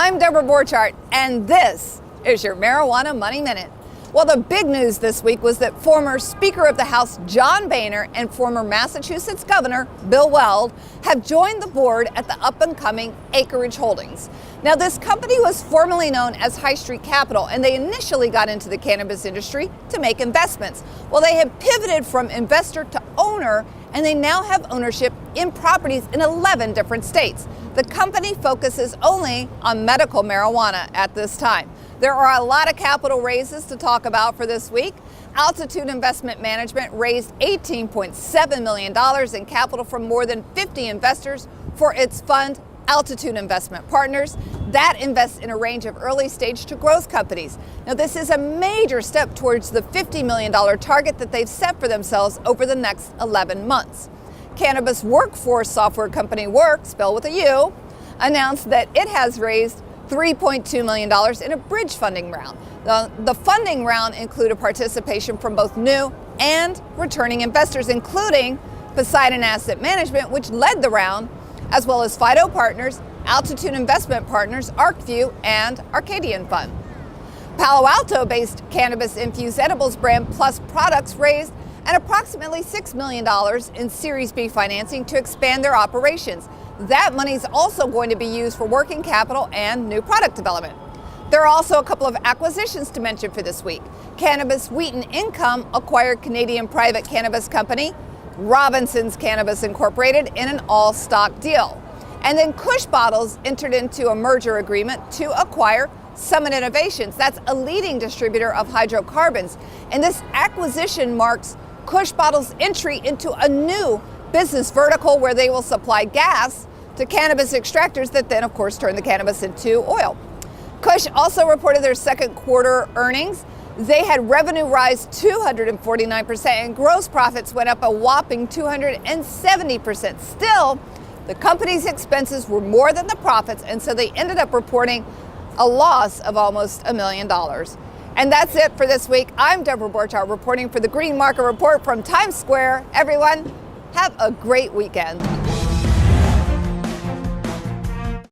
I'm Deborah Borchardt, and this is your Marijuana Money Minute. Well, the big news this week was that former Speaker of the House John Boehner and former Massachusetts Governor Bill Weld have joined the board at the up-and-coming Acreage Holdings. Now, this company was formerly known as High Street Capital, and they initially got into the cannabis industry to make investments. Well, they have pivoted from investor to owner, and they now have ownership in properties in 11 different states. The company focuses only on medical marijuana at this time. There are a lot of capital raises to talk about for this week. Altitude Investment Management raised $18.7 million in capital from more than 50 investors for its fund, Altitude Investment Partners, that invests in a range of early stage to growth companies. Now, this is a major step towards the $50 million target that they've set for themselves over the next 11 months. Cannabis workforce software company Worksbill with a U announced that it has raised $3.2 million in a bridge funding round. The funding round included participation from both new and returning investors, including Poseidon Asset Management, which led the round, as well as Fido Partners, Altitude Investment Partners, ArcView, and Arcadian Fund. Palo Alto-based cannabis-infused edibles brand Plus Products raised an approximately $6 million in Series B financing to expand their operations. That money is also going to be used for working capital and new product development. There are also a couple of acquisitions to mention for this week. Cannabis Wheaton Income acquired Canadian private cannabis company Robinson's Cannabis Incorporated in an all-stock deal. And then Kush Bottles entered into a merger agreement to acquire Summit Innovations. That's a leading distributor of hydrocarbons. And this acquisition marks Kush Bottles' entry into a new business vertical where they will supply gas to cannabis extractors that then, of course, turn the cannabis into oil. Kush also reported their second quarter earnings. They had revenue rise 249% and gross profits went up a whopping 270%. Still, the company's expenses were more than the profits, and so they ended up reporting a loss of almost $1 million. And that's it for this week. I'm Deborah Borchardt reporting for the Green Market Report from Times Square. Everyone, have a great weekend.